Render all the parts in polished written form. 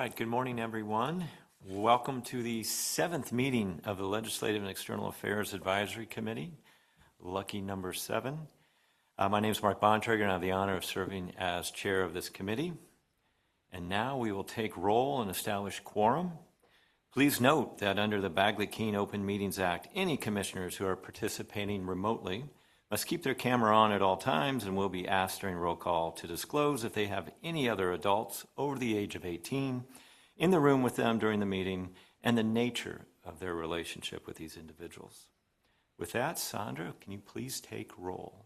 right, good morning, everyone. Welcome to the 7th meeting of the Legislative and External Affairs Advisory Committee, lucky number 7. My name is Mark Bontrager, and I have the honor of serving as chair of this committee. And now we will take roll and establish quorum. Please note that under the Bagley-Keene Open Meetings Act, any commissioners who are participating remotely must keep their camera on at all times and will be asked during roll call to disclose if they have any other adults over the age of 18 in the room with them during the meeting and the nature of their relationship with these individuals. With that, Sandra, can you please take roll?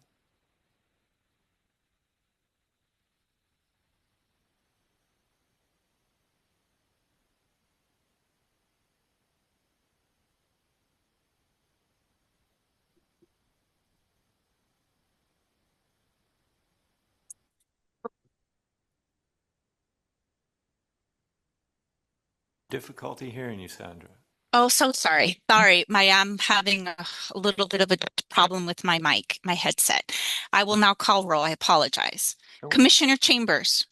Difficulty hearing you, Sandra. Oh, so sorry. Sorry. I'm having a little bit of a problem with my mic, my headset. I will now call roll. I apologize. Sure. Commissioner Chambers.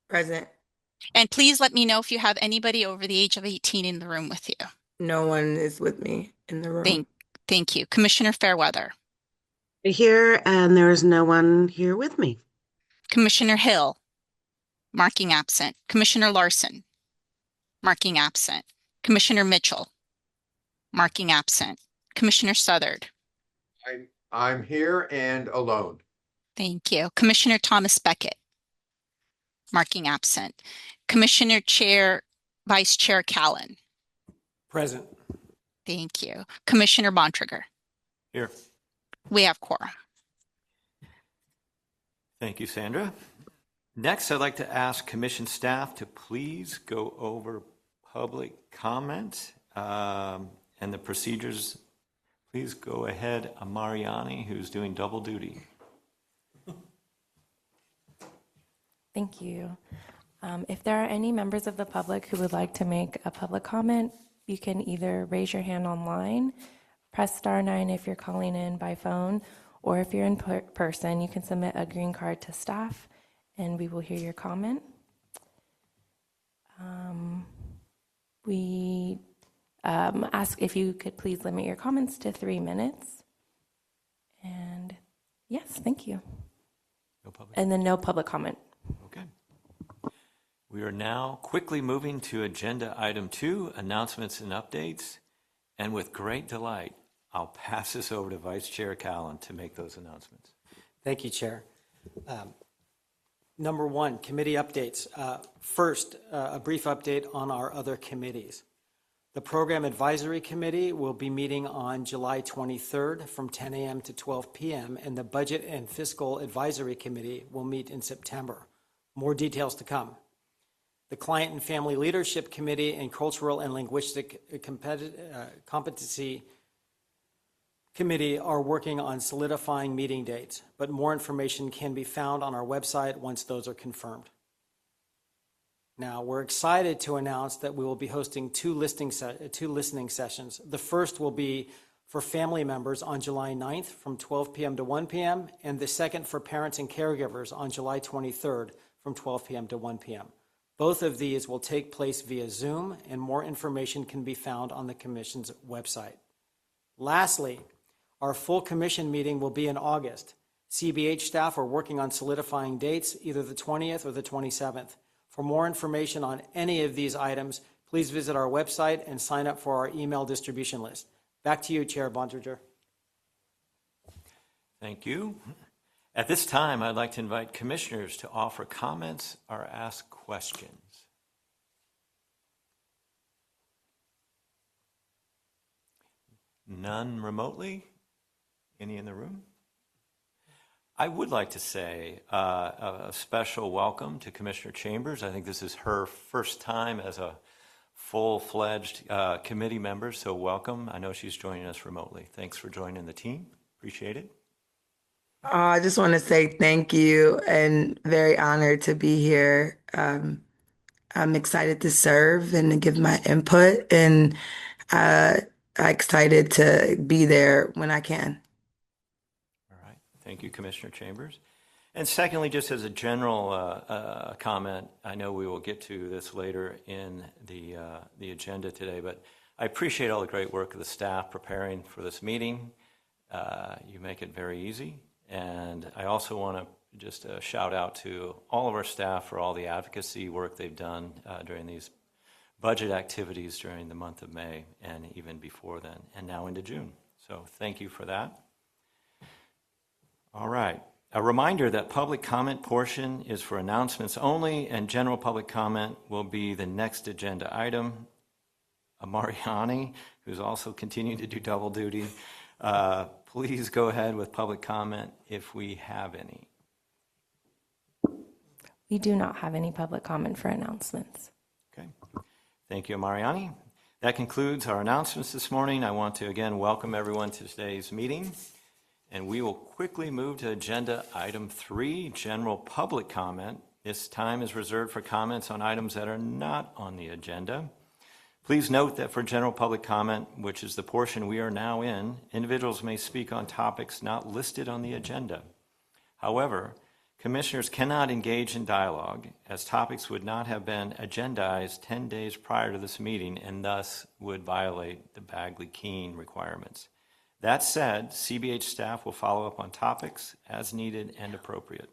Present. And please let me know if you have anybody over the age of 18 in the room with you. No one is with me in the room. Thank you. Commissioner Fairweather. Here, and there is no one here with me. Commissioner Hill. Marking absent. Commissioner Larson. Marking absent. Commissioner Mitchell. Marking absent. Commissioner Southard. I'm here and alone. Thank you. Commissioner Thomas Beckett. Marking absent. Commissioner Vice Chair Callan. Present. Thank you. Commissioner Bontrager. Here. We have quorum. Thank you, Sandra. Next, I'd like to ask commission staff to please go over public comment and the procedures. Please go ahead, Mariani, who's doing double duty. Thank you. If there are any members of the public who would like to make a public comment, you can either raise your hand online, press *9 if you're calling in by phone, or if you're in person, you can submit a green card to staff and we will hear your comment. We ask if you could please limit your comments to 3 minutes. And yes, thank you. No public. And then no public comment. Okay. We are now quickly moving to agenda item 2, announcements and updates. And with great delight, I'll pass this over to Vice Chair Callan to make those announcements. Thank you, Chair. Number 1, committee updates. First, a brief update on our other committees. The Program Advisory Committee will be meeting on July 23rd from 10 a.m. to 12 p.m., and the Budget and Fiscal Advisory Committee will meet in September. More details to come. The Client and Family Leadership Committee and Cultural and Linguistic Competency Committee are working on solidifying meeting dates, but more information can be found on our website once those are confirmed. Now, we're excited to announce that we will be hosting two listening sessions. The first will be for family members on July 9th from 12 p.m. to 1 p.m., and the second for parents and caregivers on July 23rd from 12 p.m. to 1 p.m. Both of these will take place via Zoom, and more information can be found on the Commission's website. Lastly, our full Commission meeting will be in August. CBH staff are working on solidifying dates, either the 20th or the 27th. For more information on any of these items, please visit our website and sign up for our email distribution list. Back to you, Chair Bontrager. Thank you. At this time, I'd like to invite commissioners to offer comments or ask questions. None remotely? Any in the room? I would like to say a special welcome to Commissioner Chambers. I think this is her first time as a full-fledged committee member, so welcome. I know she's joining us remotely. Thanks for joining the team. Appreciate it. I just want to say thank you and very honored to be here. I'm excited to serve and to give my input, and I'm excited to be there when I can. All right. Thank you, Commissioner Chambers. And secondly, just as a general comment, I know we will get to this later in the agenda today, but I appreciate all the great work of the staff preparing for this meeting. You make it very easy. And I also want to just shout out to all of our staff for all the advocacy work they've done during these budget activities during the month of May and even before then, and now into June. So thank you for that. All right. A reminder that public comment portion is for announcements only, and general public comment will be the next agenda item. Mariani, who's also continuing to do double duty, please go ahead with public comment if we have any. We do not have any public comment for announcements. Okay. Thank you, Mariani. That concludes our announcements this morning. I want to again welcome everyone to today's meeting. And we will quickly move to agenda item 3, general public comment. This time is reserved for comments on items that are not on the agenda. Please note that for general public comment, which is the portion we are now in, individuals may speak on topics not listed on the agenda. However, commissioners cannot engage in dialogue, as topics would not have been agendized 10 days prior to this meeting and thus would violate the Bagley-Keene requirements. That said, CBH staff will follow up on topics as needed and appropriate.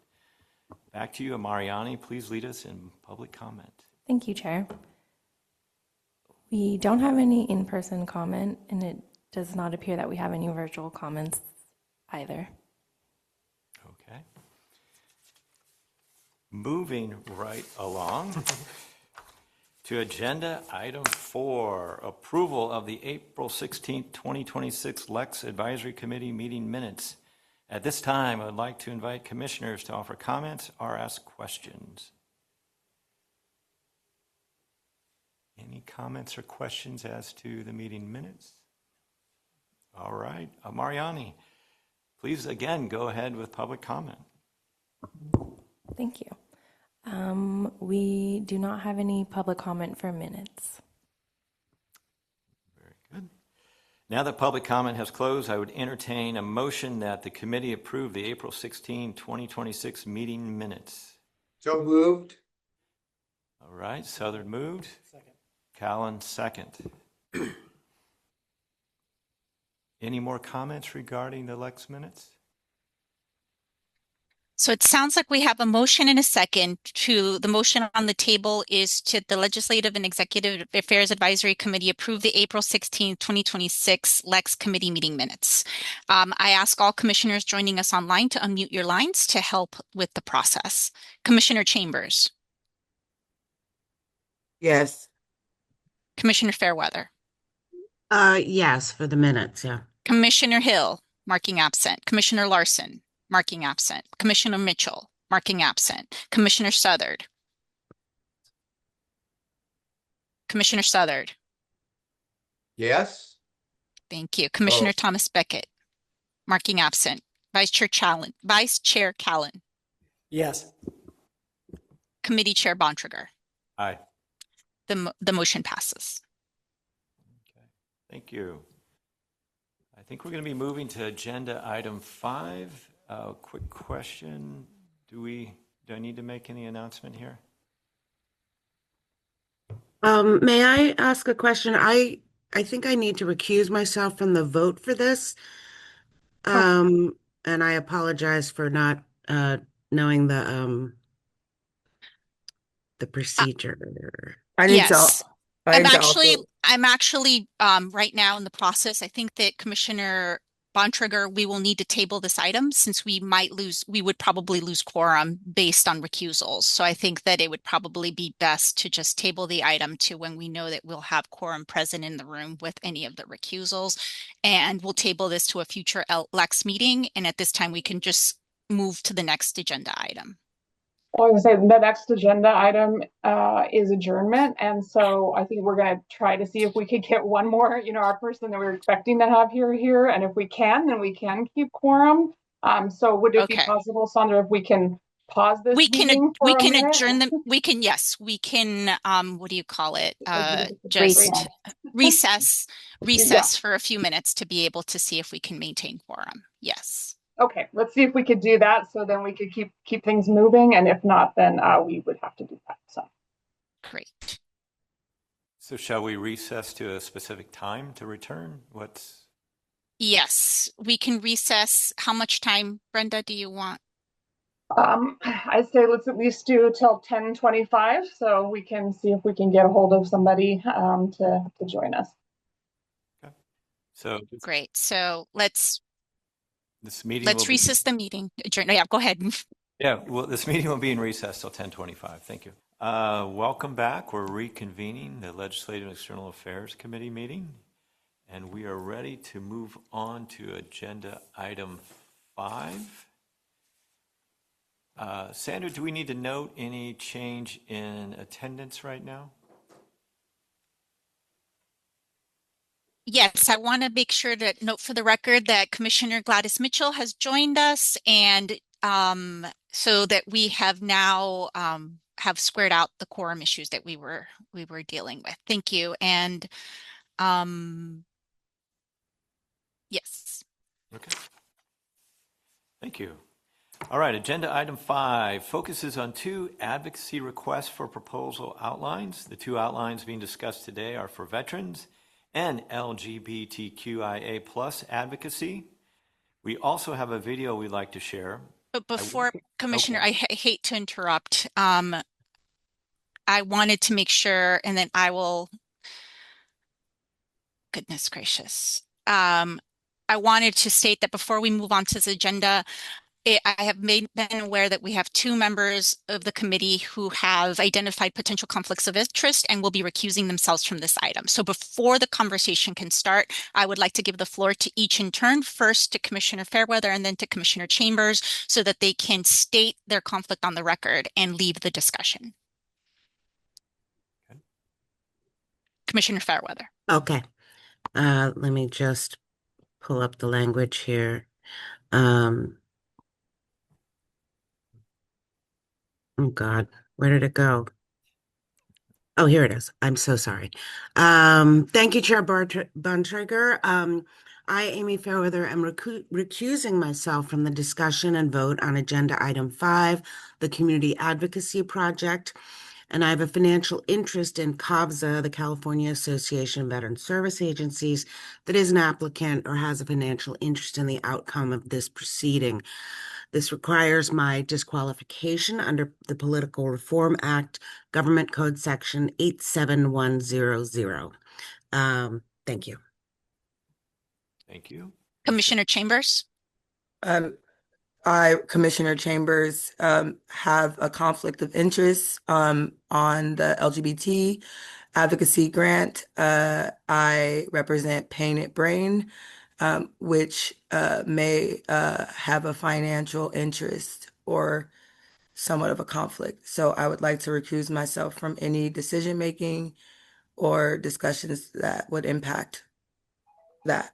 Back to you, Mariani. Please lead us in public comment. Thank you, Chair. We don't have any in-person comment, and it does not appear that we have any virtual comments either. Okay. Moving right along to agenda item 4, approval of the April 16th, 2026 Lex Advisory Committee meeting minutes. At this time, I would like to invite commissioners to offer comments or ask questions. Any comments or questions as to the meeting minutes? All right. Mariani, please again go ahead with public comment. Thank you. We do not have any public comment for minutes. Very good. Now that public comment has closed, I would entertain a motion that the committee approve the April 16, 2026 meeting minutes. So moved. All right, Southern moved. Second. Callan, second. Any more comments regarding the Lex minutes? So it sounds like we have a motion and a second. The motion on the table is to the Legislative and Executive Affairs Advisory Committee approve the April 16th, 2026 Lex Committee meeting minutes. I ask all commissioners joining us online to unmute your lines to help with the process. Commissioner Chambers. Yes. Commissioner Fairweather. Yes, for the minutes, yeah. Commissioner Hill, marking absent. Commissioner Larson, marking absent. Commissioner Mitchell, marking absent. Commissioner Southard. Commissioner Southard. Yes. Thank you. Commissioner Thomas Beckett, marking absent. Vice Chair Callan. Yes. Committee Chair Bontrager. Aye. The motion passes. Okay, thank you. I think we're going to be moving to agenda item 5. Quick question. Do I need to make any announcement here? May I ask a question? I think I need to recuse myself from the vote for this. And I apologize for not knowing the procedure. Yes. I need to also- I'm actually right now in the process. I think that Commissioner Bontrager, we will need to table this item since we would probably lose quorum based on recusals. So I think that it would probably be best to just table the item to when we know that we'll have quorum present in the room with any of the recusals. And we'll table this to a future Lex meeting. And at this time, we can just move to the next agenda item. Well, I was going to say the next agenda item is adjournment, and so I think we're going to try to see if we could get one more, our person that we're expecting to have here, and if we can, then we can keep quorum. So would it be possible, Sandra, if we can pause this meeting for a minute? Adjourn them. We can what do you call it? Recess for a few minutes to be able to see if we can maintain quorum. Yes. Okay, let's see if we could do that. So then we could keep things moving. And if not, then we would have to do that. So. Great. So shall we recess to a specific time to return? Yes, we can recess. How much time, Brenda, do you want? I'd say let's at least do till 10:25 so we can see if we can get a hold of somebody to join us. Okay. So Great. So let's this meeting will be, recess the meeting. Adjourn. Yeah, go ahead. yeah, well, this meeting will be in recess till 10:25. Thank you. Welcome back. We're reconvening the Legislative and External Affairs Committee meeting, and we are ready to move on to agenda item 5. Sandra, do we need to note any change in attendance right now? Yes, I want to make sure to note for the record that Commissioner Gladys Mitchell has joined us, and so that we have now have squared out the quorum issues that we were dealing with. Thank you. And yes. Okay. Thank you. All right, agenda item 5 focuses on 2 advocacy requests for proposal outlines. The 2 outlines being discussed today are for veterans and LGBTQIA plus advocacy. We also have a video we'd like to share. But before, Commissioner, I hate to interrupt. I wanted to make sure, and then I will, goodness gracious. I wanted to state that before we move on to this agenda, I have been aware that we have 2 members of the committee who have identified potential conflicts of interest and will be recusing themselves from this item. So before the conversation can start, I would like to give the floor to each in turn, first to Commissioner Fairweather and then to Commissioner Chambers, so that they can state their conflict on the record and leave the discussion. Okay. Commissioner Fairweather. Okay. Let me just pull up the language here. Oh God, where did it go? Oh, here it is. I'm so sorry. Thank you, Chair Bontrager. I, Amy Fairweather, am recusing myself from the discussion and vote on agenda item 5, the Community Advocacy Project. And I have a financial interest in CAVSA, the California Association of Veteran Service Agencies, that is an applicant or has a financial interest in the outcome of this proceeding. This requires my disqualification under the Political Reform Act, Government Code Section 87100. Thank you. Thank you. Commissioner Chambers. I, Commissioner Chambers, have a conflict of interest on the LGBT advocacy grant. I represent Painted Brain, which may have a financial interest or somewhat of a conflict. So I would like to recuse myself from any decision-making or discussions that would impact that.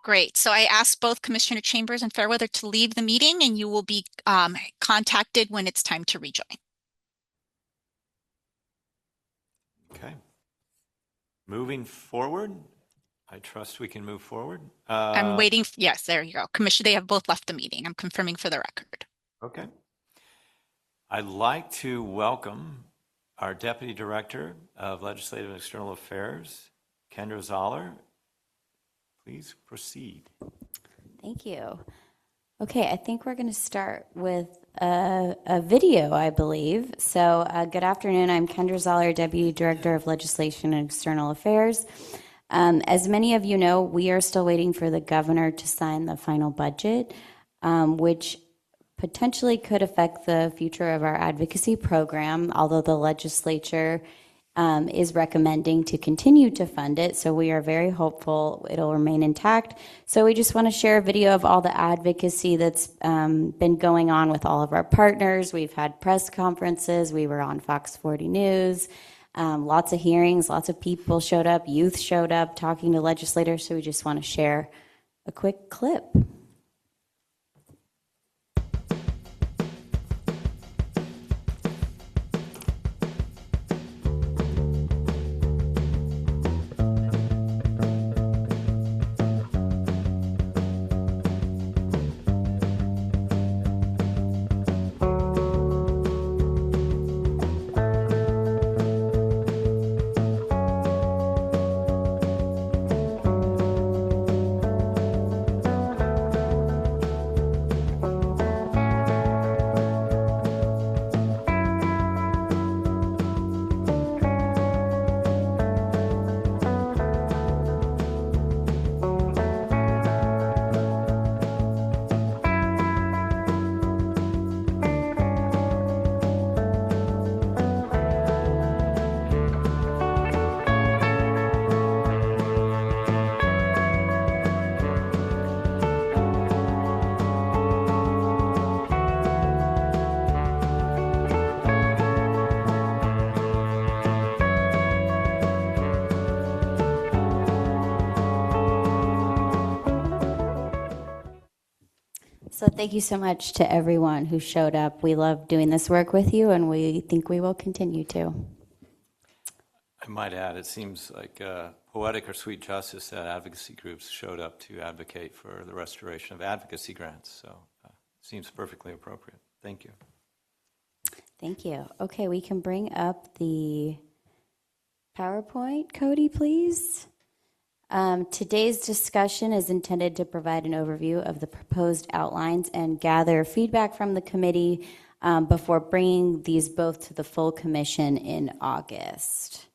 Great. So I asked both Commissioner Chambers and Fairweather to leave the meeting, and you will be contacted when it's time to rejoin. Okay. Moving forward, I trust we can move forward. I'm waiting. Yes, there you go. Commissioner, they have both left the meeting. I'm confirming for the record. Okay. I'd like to welcome our Deputy Director of Legislative and External Affairs, Kendra Zoller. Please proceed. Thank you. Okay, I think we're going to start with a video, I believe. So good afternoon. I'm Kendra Zoller, Deputy Director of Legislation and External Affairs. As many of you know, we are still waiting for the governor to sign the final budget, which potentially could affect the future of our advocacy program, although the legislature is recommending to continue to fund it. So we are very hopeful it'll remain intact. So we just want to share a video of all the advocacy that's been going on with all of our partners. We've had press conferences. We were on Fox 40 News. Lots of hearings, lots of people showed up, youth showed up talking to legislators. So we just want to share a quick clip. Thank you so much to everyone who showed up. We love doing this work with you, and we think we will continue to. I might add, it seems like poetic or sweet justice that advocacy groups showed up to advocate for the restoration of advocacy grants. So it seems perfectly appropriate. Thank you. Thank you. Okay, we can bring up the PowerPoint, Cody, please. Today's discussion is intended to provide an overview of the proposed outlines and gather feedback from the committee before bringing these both to the full commission in August.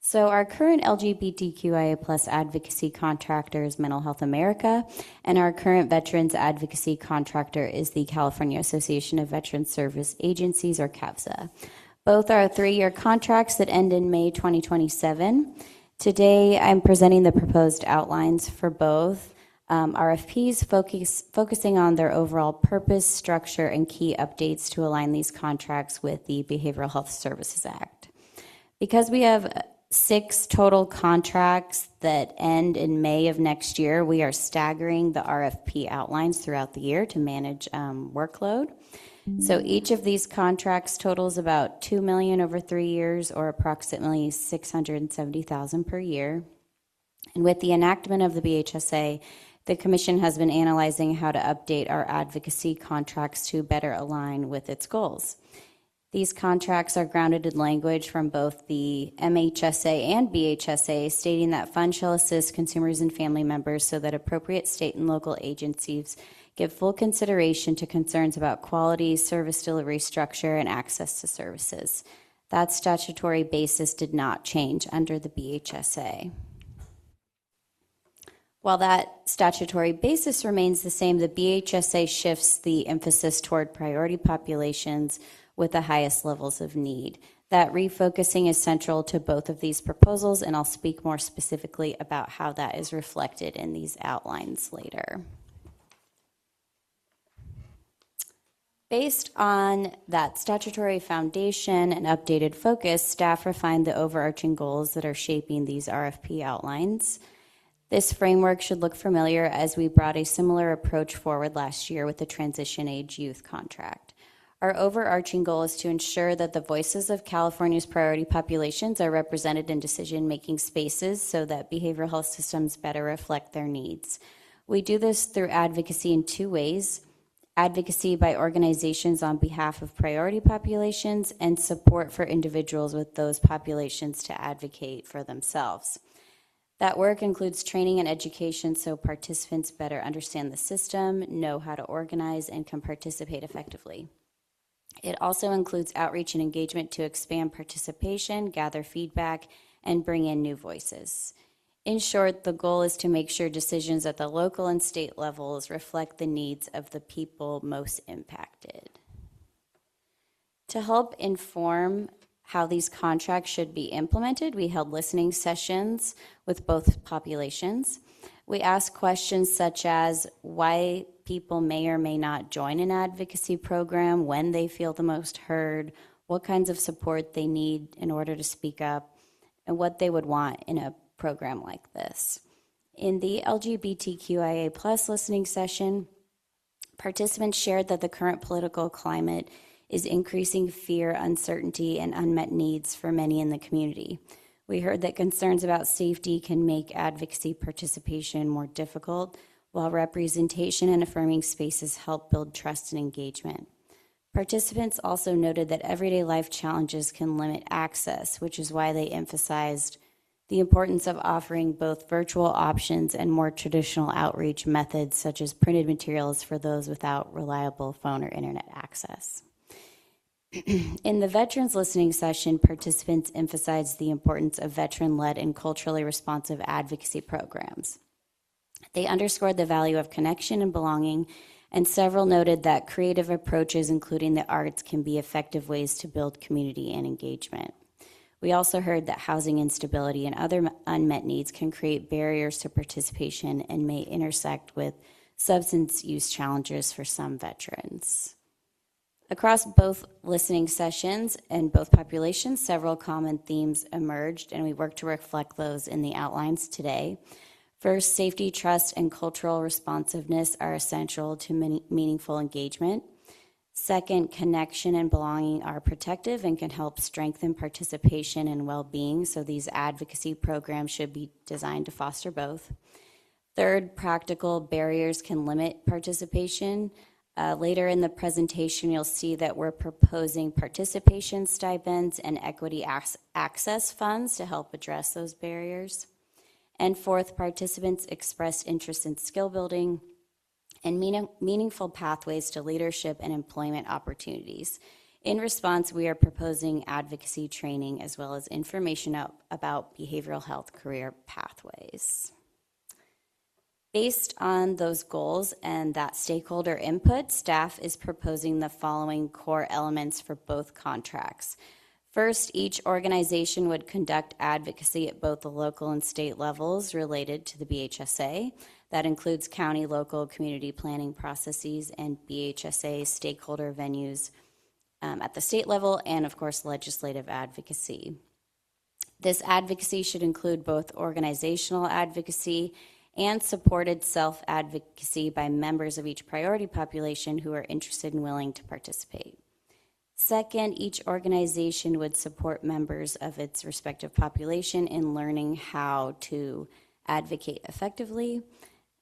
So our current LGBTQIA plus advocacy contractor is Mental Health America, and our current veterans advocacy contractor is the California Association of Veterans Service Agencies, or CAVSA. Both are 3-year contracts that end in May 2027. Today, I'm presenting the proposed outlines for both RFPs, focusing on their overall purpose, structure, and key updates to align these contracts with the Behavioral Health Services Act. Because we have 6 total contracts that end in May of next year, we are staggering the RFP outlines throughout the year to manage workload. So each of these contracts totals about $2 million over 3 years, or approximately $670,000 per year. And with the enactment of the BHSA, the Commission has been analyzing how to update our advocacy contracts to better align with its goals. These contracts are grounded in language from both the MHSA and BHSA, stating that funds shall assist consumers and family members so that appropriate state and local agencies give full consideration to concerns about quality, service delivery structure, and access to services. That statutory basis did not change under the BHSA. While that statutory basis remains the same, the BHSA shifts the emphasis toward priority populations with the highest levels of need. That refocusing is central to both of these proposals, and I'll speak more specifically about how that is reflected in these outlines later. Based on that statutory foundation and updated focus, staff refined the overarching goals that are shaping these RFP outlines. This framework should look familiar, as we brought a similar approach forward last year with the Transition Age Youth Contract. Our overarching goal is to ensure that the voices of California's priority populations are represented in decision-making spaces so that behavioral health systems better reflect their needs. We do this through advocacy in 2 ways: advocacy by organizations on behalf of priority populations, and support for individuals with those populations to advocate for themselves. That work includes training and education so participants better understand the system, know how to organize, and can participate effectively. It also includes outreach and engagement to expand participation, gather feedback, and bring in new voices. In short, the goal is to make sure decisions at the local and state levels reflect the needs of the people most impacted. To help inform how these contracts should be implemented, we held listening sessions with both populations. We asked questions such as why people may or may not join an advocacy program, when they feel the most heard, what kinds of support they need in order to speak up, and what they would want in a program like this. In the LGBTQIA plus listening session, participants shared that the current political climate is increasing fear, uncertainty, and unmet needs for many in the community. We heard that concerns about safety can make advocacy participation more difficult, while representation and affirming spaces help build trust and engagement. Participants also noted that everyday life challenges can limit access, which is why they emphasized the importance of offering both virtual options and more traditional outreach methods, such as printed materials for those without reliable phone or internet access. In the Veterans Listening Session, participants emphasized the importance of veteran-led and culturally responsive advocacy programs. They underscored the value of connection and belonging, and several noted that creative approaches, including the arts, can be effective ways to build community and engagement. We also heard that housing instability and other unmet needs can create barriers to participation and may intersect with substance use challenges for some veterans. Across both listening sessions and both populations, several common themes emerged, and we worked to reflect those in the outlines today. First, safety, trust, and cultural responsiveness are essential to meaningful engagement. Second, connection and belonging are protective and can help strengthen participation and well-being, so these advocacy programs should be designed to foster both. Third, practical barriers can limit participation. Later in the presentation, you'll see that we're proposing participation stipends and equity access funds to help address those barriers. And fourth, participants expressed interest in skill building and meaningful pathways to leadership and employment opportunities. In response, we are proposing advocacy training as well as information about behavioral health career pathways. Based on those goals and that stakeholder input, staff is proposing the following core elements for both contracts. First, each organization would conduct advocacy at both the local and state levels related to the BHSA. That includes county, local, community planning processes, and BHSA stakeholder venues at the state level, and of course, legislative advocacy. This advocacy should include both organizational advocacy and supported self-advocacy by members of each priority population who are interested and willing to participate. Second, each organization would support members of its respective population in learning how to advocate effectively.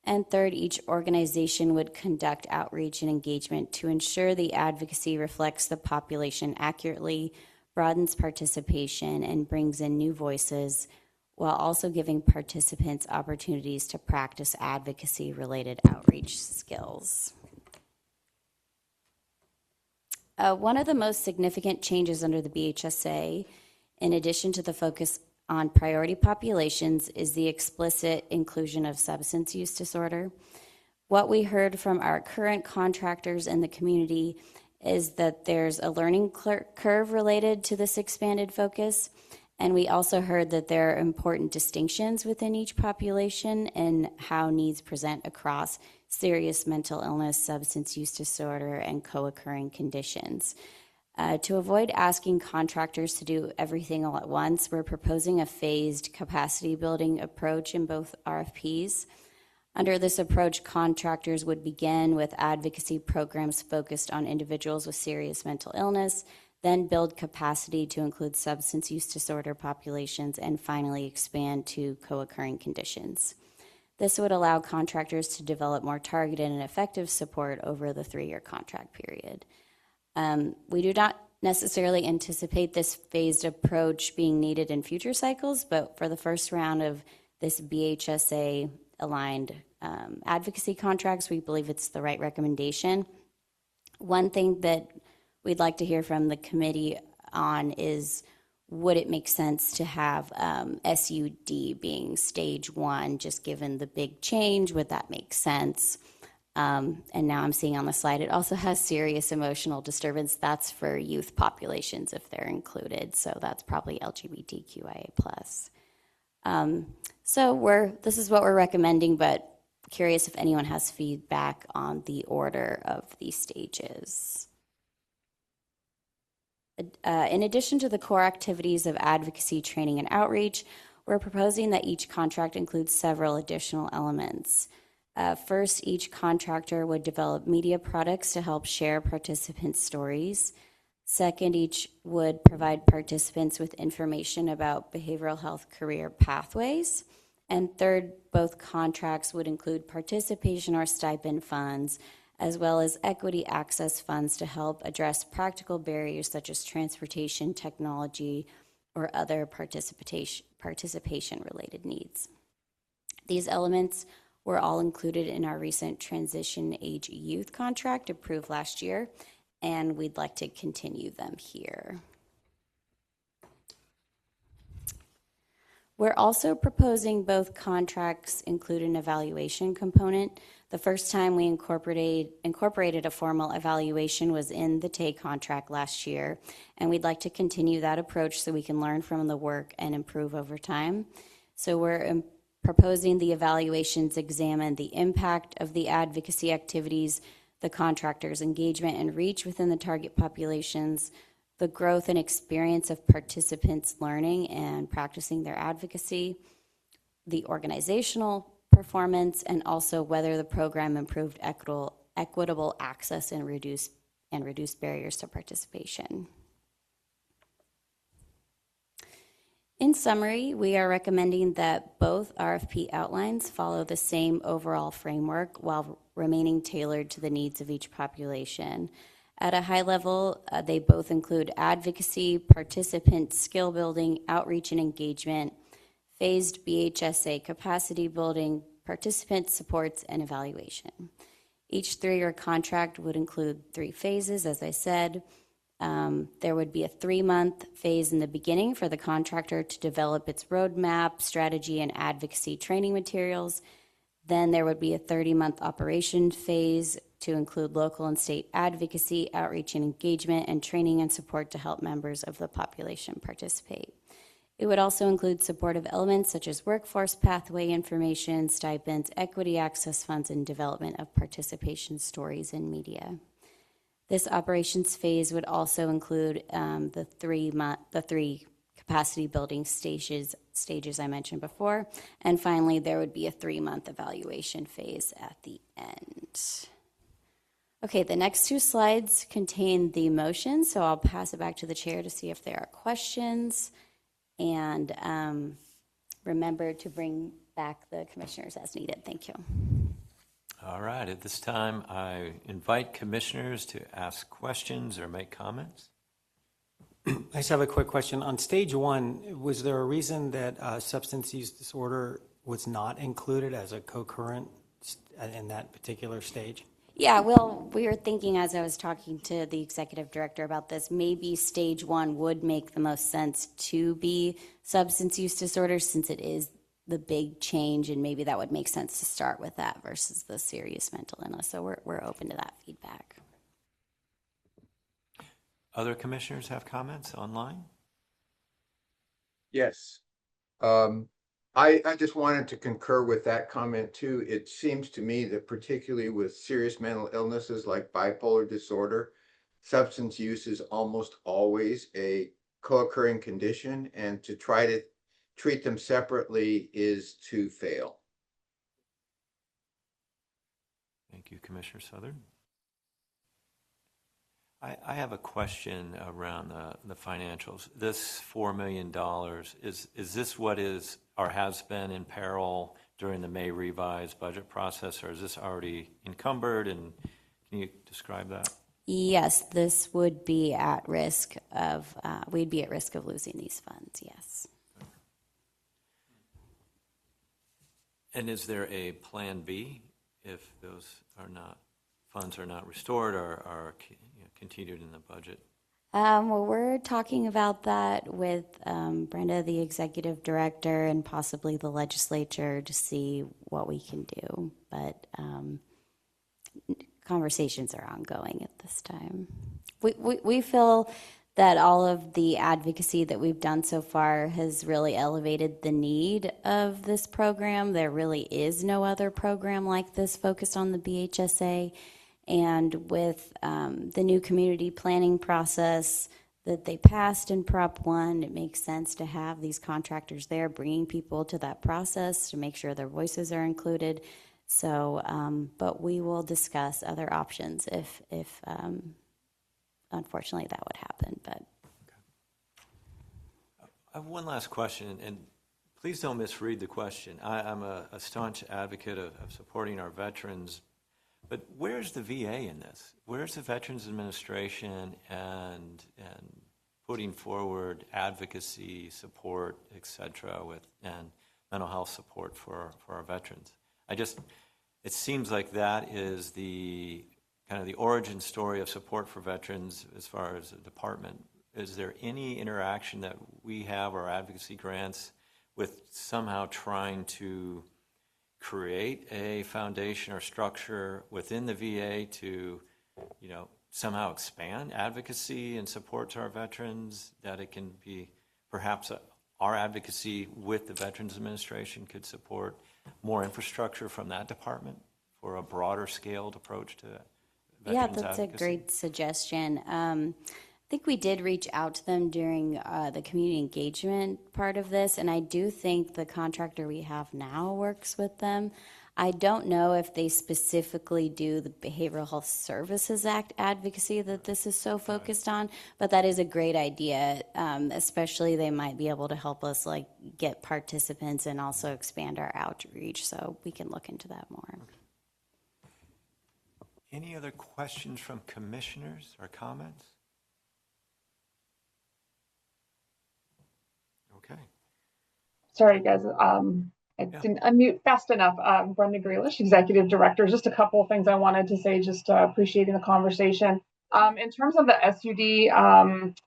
And third, each organization would conduct outreach and engagement to ensure the advocacy reflects the population accurately, broadens participation, and brings in new voices, while also giving participants opportunities to practice advocacy-related outreach skills. One of the most significant changes under the BHSA, in addition to the focus on priority populations, is the explicit inclusion of substance use disorder. What we heard from our current contractors in the community is that there's a learning curve related to this expanded focus, and we also heard that there are important distinctions within each population and how needs present across serious mental illness, substance use disorder, and co-occurring conditions. To avoid asking contractors to do everything all at once, we're proposing a phased capacity building approach in both RFPs. Under this approach, contractors would begin with advocacy programs focused on individuals with serious mental illness, then build capacity to include substance use disorder populations, and finally expand to co-occurring conditions. This would allow contractors to develop more targeted and effective support over the 3-year contract period. We do not necessarily anticipate this phased approach being needed in future cycles, but for the first round of this BHSA aligned advocacy contracts, we believe it's the right recommendation. One thing that we'd like to hear from the committee on is, would it make sense to have SUD being stage 1, just given the big change? Would that make sense? And now I'm seeing on the slide, it also has serious emotional disturbance. That's for youth populations if they're included. So that's probably LGBTQIA+. So this is what we're recommending, but curious if anyone has feedback on the order of these stages. In addition to the core activities of advocacy, training, and outreach, we're proposing that each contract includes several additional elements. First, each contractor would develop media products to help share participant stories. Second, each would provide participants with information about behavioral health career pathways. And third, both contracts would include participation or stipend funds, as well as equity access funds to help address practical barriers such as transportation, technology, or other participation-related needs. These elements were all included in our recent transition age youth contract approved last year, and we'd like to continue them here. We're also proposing both contracts include an evaluation component. The first time we incorporated a formal evaluation was in the TAY contract last year, and we'd like to continue that approach so we can learn from the work and improve over time. So we're proposing the evaluations examine the impact of the advocacy activities, the contractor's engagement and reach within the target populations, the growth and experience of participants learning and practicing their advocacy, the organizational performance, and also whether the program improved equitable access and reduced barriers to participation. In summary, we are recommending that both RFP outlines follow the same overall framework while remaining tailored to the needs of each population. At a high level, they both include advocacy, participant skill building, outreach and engagement, phased BHSA capacity building, participant supports, and evaluation. Each 3-year contract would include 3 phases, as I said. There would be a 3-month phase in the beginning for the contractor to develop its roadmap, strategy, and advocacy training materials. Then there would be a 30-month operation phase to include local and state advocacy, outreach and engagement, and training and support to help members of the population participate. It would also include supportive elements such as workforce pathway information, stipends, equity access funds, and development of participation stories in media. This operations phase would also include the 3 capacity building stages I mentioned before. And finally, there would be a 3-month evaluation phase at the end. Okay, the next 2 slides contain the motion, so I'll pass it back to the chair to see if there are questions. And remember to bring back the commissioners as needed. Thank you. All right, at this time, I invite commissioners to ask questions or make comments. I just have a quick question. On stage 1, was there a reason that substance use disorder was not included as a co-current in that particular stage? Yeah, well, we were thinking as I was talking to the executive director about this, maybe stage 1 would make the most sense to be substance use disorder since it is the big change, and maybe that would make sense to start with that versus the serious mental illness. So we're open to that feedback. Other commissioners have comments online? Yes. I just wanted to concur with that comment too. It seems to me that particularly with serious mental illnesses like bipolar disorder, substance use is almost always a co-occurring condition, and to try to treat them separately is to fail. Thank you, Commissioner Southern. I have a question around the financials. This $4 million, is this what is or has been in peril during the May revised budget process, or is this already encumbered? And can you describe that? Yes, this would be at risk of, we'd be at risk of losing these funds, yes. And is there a plan B if those funds are not restored or are continued in the budget? Well, we're talking about that with Brenda, the executive director, and possibly the legislature to see what we can do. But conversations are ongoing at this time. We feel that all of the advocacy that we've done so far has really elevated the need of this program. There really is no other program like this focused on the BHSA. And with the new community planning process that they passed in Prop 1, it makes sense to have these contractors there bringing people to that process to make sure their voices are included. So, but we will discuss other options if unfortunately that would happen. But I have one last question, and please don't misread the question. I'm a staunch advocate of supporting our veterans, but where's the VA in this? Where's the Veterans Administration and putting forward advocacy support, et cetera, and mental health support for our veterans? It seems like that is the kind of the origin story of support for veterans as far as the department. Is there any interaction that we have or advocacy grants with somehow trying to create a foundation or structure within the VA to, somehow expand advocacy and support to our veterans, that it can be perhaps our advocacy with the Veterans Administration could support more infrastructure from that department for a broader scaled approach to veterans yeah, that's advocacy? a great suggestion. think we did reach out to them during the community engagement part of this, and I do think the contractor we have now works with them. I don't know if they specifically do the Behavioral Health Services Act advocacy that this is so focused on, but that is a great idea. Especially they might be able to help us like get participants and also expand our outreach, so we can look into that more. Okay. Any other questions from commissioners or comments? Okay. Sorry, guys. I didn't unmute fast enough. Brenda Grealish, Executive Director. Just a couple of things I wanted to say, just appreciating the conversation. In terms of the SUD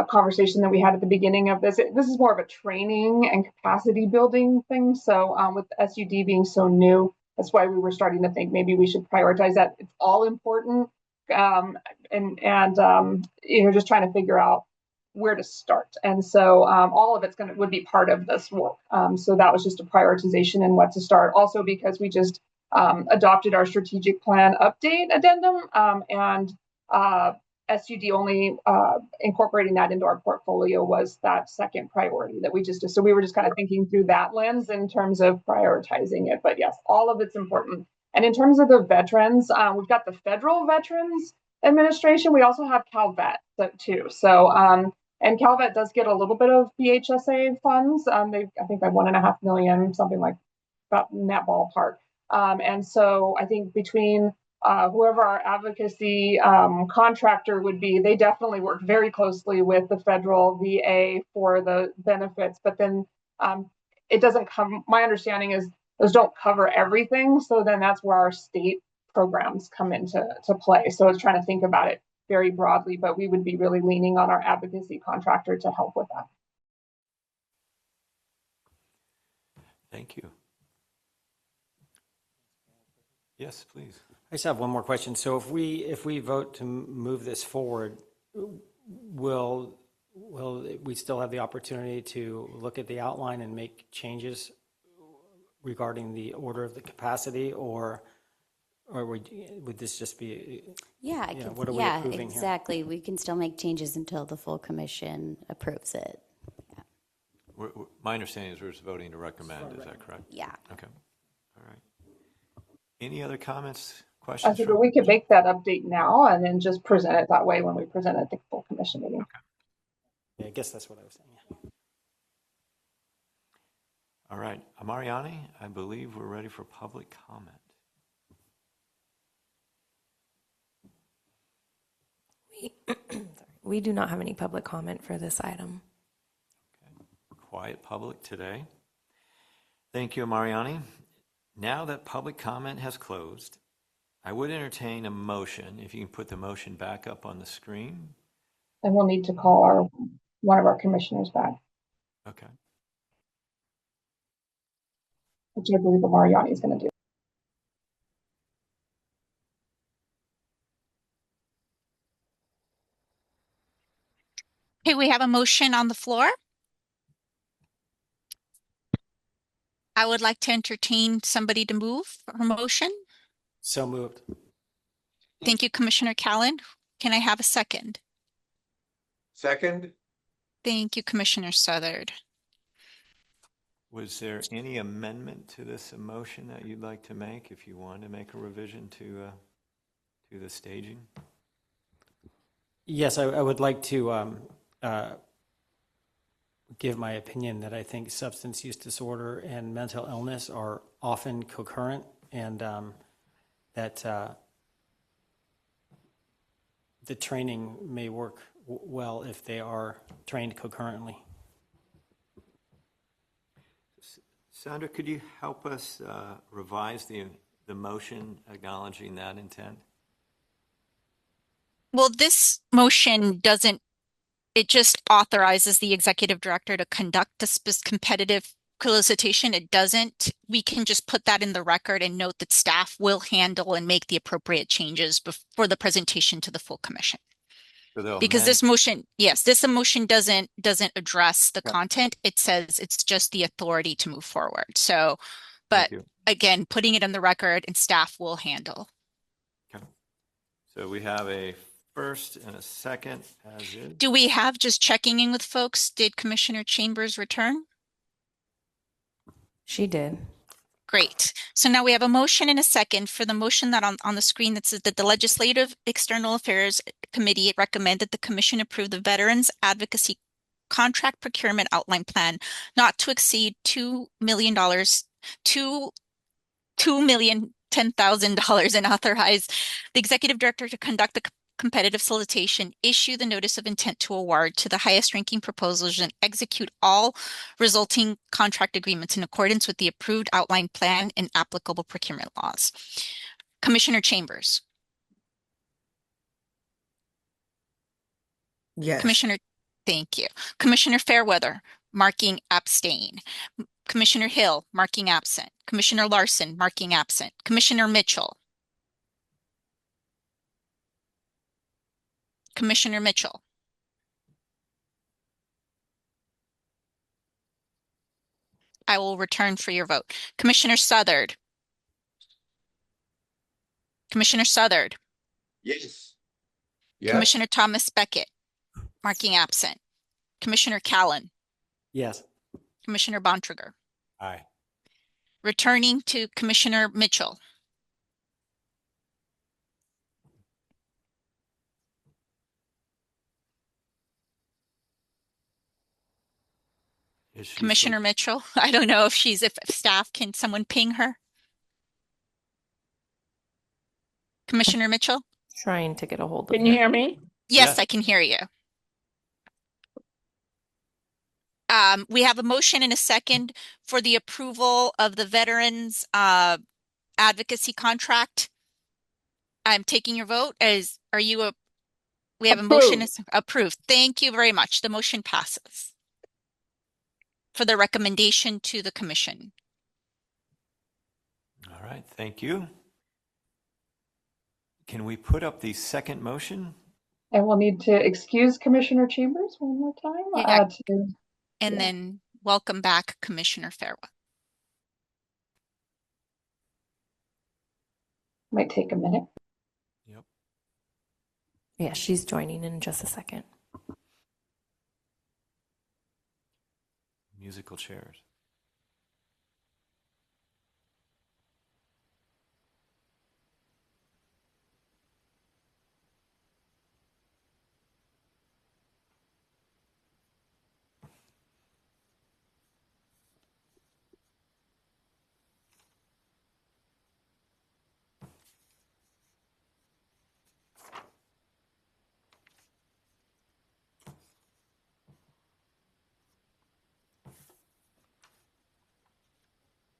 conversation that we had at the beginning of this, this is more of a training and capacity building thing. So with SUD being so new, that's why we were starting to think maybe we should prioritize that. It's all important. Just trying to figure out where to start. And so all of it's would be part of this work. So that was just a prioritization and what to start. Also because we just adopted our strategic plan update addendum and SUD only incorporating that into our portfolio was that second priority that we just did. So we were just kind of thinking through that lens in terms of prioritizing it. But yes, all of it's important. And in terms of the veterans, we've got the Federal Veterans Administration. We also have CalVet too. So and CalVet does get a little bit of BHSA funds. I think by $1.5 million, something like about in that ballpark. And so I think between whoever our advocacy contractor would be, they definitely work very closely with the federal VA for the benefits. But then it doesn't come. My understanding is those don't cover everything. So then that's where our state programs come into play. So it's trying to think about it very broadly, but we would be really leaning on our advocacy contractor to help with that. Thank you. Yes, please. I just have one more question. So if we vote to move this forward, will we still have the opportunity to look at the outline and make changes regarding the order of the capacity, or would this just be, what are we approving exactly. here? We can still make changes until the full commission approves it. Yeah. My understanding is we're just voting to recommend. Is that correct? Yeah. Okay. All right. Any other comments, questions? I think we could make that update now and then just present it that way when we present it at the full commission meeting. Okay. Yeah, I guess that's what I was saying. Yeah. All right. Mariani, I believe we're ready for public comment. We do not have any public comment for this item. Okay. Quiet public today. Thank you, Mariani. Now that public comment has closed, I would entertain a motion, if you can put the motion back up on the screen. And we'll need to call one of our commissioners back. Okay. Which I believe Mariani is going to do. Okay, we have a motion on the floor. I would like to entertain somebody to move for motion. So moved. Thank you, Commissioner Callan. Can I have a second? Second? Thank you, Commissioner Southard. Was there any amendment to this motion that you'd like to make, if you want to make a revision to the staging? Yes, I would like to give my opinion that I think substance use disorder and mental illness are often concurrent, and that the training may work well if they are trained concurrently. Sandra, could you help us revise the motion acknowledging that intent? Well, this motion doesn't, it just authorizes the executive director to conduct a competitive solicitation. It doesn't. We can just put that in the record and note that staff will handle and make the appropriate changes before the presentation to the full commission. So because this motion, yes, this motion doesn't address the content. It says it's just the authority to move forward. So, but again, putting it in the record and staff will handle. Okay. So we have a first and a second, as is. Do we have, just checking in with folks, did Commissioner Chambers return? She did. Great. So now we have a motion and a second for the motion that on the screen that says that the Legislative External Affairs Committee recommended the commission approve the Veterans Advocacy Contract Procurement Outline Plan not to exceed $2 million, $2,010,000, and authorize the executive director to conduct the competitive solicitation, issue the notice of intent to award to the highest ranking proposals, and execute all resulting contract agreements in accordance with the approved outline plan and applicable procurement laws. Commissioner Chambers. Yes. Thank you. Commissioner Fairweather, marking abstain. Commissioner Hill, marking absent. Commissioner Larson, marking absent. Commissioner Mitchell. Commissioner Mitchell. I will return for your vote. Commissioner Southard. Commissioner Southard. Yes. Yes. Commissioner Thomas Beckett, marking absent. Commissioner Callan. Yes. Commissioner Bontrager. Aye. Returning to Commissioner Mitchell. Is she Commissioner Mitchell. I don't know if staff, can someone ping her? Commissioner Mitchell? Trying to get a hold of Can you her. hear me? Yes, Yes. I can hear you. We have a motion and a second for the approval of the Veterans Advocacy Contract. I'm taking your vote. We have a motion approved. Thank you very much. The motion passes for the recommendation to the commission. All right, thank you. Can we put up the second motion? And we'll need to excuse Commissioner Chambers one more time. Yeah. Yeah. Then welcome back, Commissioner Fairweather. Might take a minute. Yep. Yeah, she's joining in just a second. Musical chairs.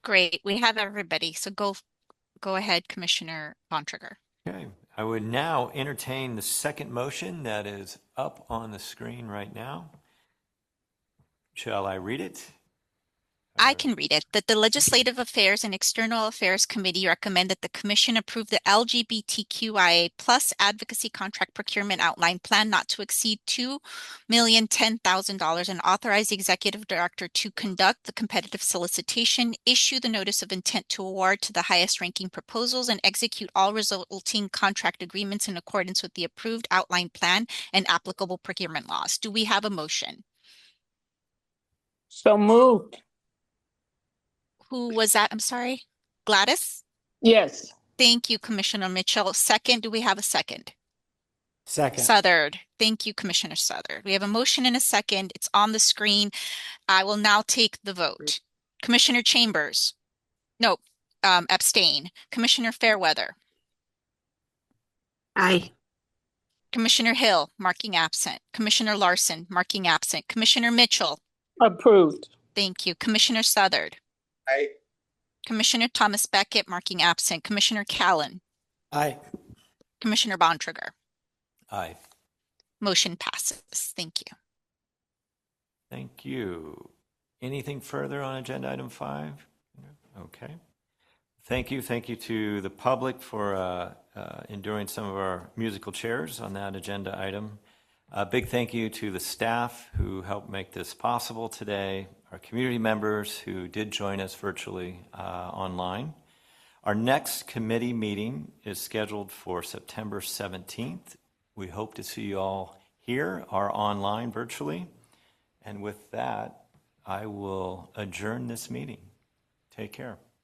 Great. We have everybody. So go ahead, Commissioner Bontrager. Okay, I would now entertain the second motion that is up on the screen right now. Shall I read it? I can read it. That the Legislative Affairs and External Affairs Committee recommend that the Commission approve the LGBTQIA plus advocacy contract procurement outline plan not to exceed $2,010,000 and authorize the executive director to conduct the competitive solicitation, issue the notice of intent to award to the highest ranking proposals, and execute all resulting contract agreements in accordance with the approved outline plan and applicable procurement laws. Do we have a motion? So moved. Who was that? I'm sorry. Gladys? Yes. Thank you, Commissioner Mitchell. Second, do we have a second? Second. Southard. Thank you, Commissioner Southard. We have a motion and a second. It's on the screen. I will now take the vote. Commissioner Chambers. No, abstain. Commissioner Fairweather. Aye. Commissioner Hill, marking absent. Commissioner Larson, marking absent. Commissioner Mitchell. Approved. Thank you. Commissioner Southard. Aye. Commissioner Thomas Beckett, marking absent. Commissioner Callan. Aye. Commissioner Bontrager. Aye. Motion passes. Thank you. Thank you. Anything further on agenda item 5? Okay. Thank you. Thank you to the public for enduring some of our musical chairs on that agenda item. A big thank you to the staff who helped make this possible today, our community members who did join us virtually online. Our next committee meeting is scheduled for September 17th, We hope to see you all here or online virtually. And with that, I will adjourn this meeting. Take care.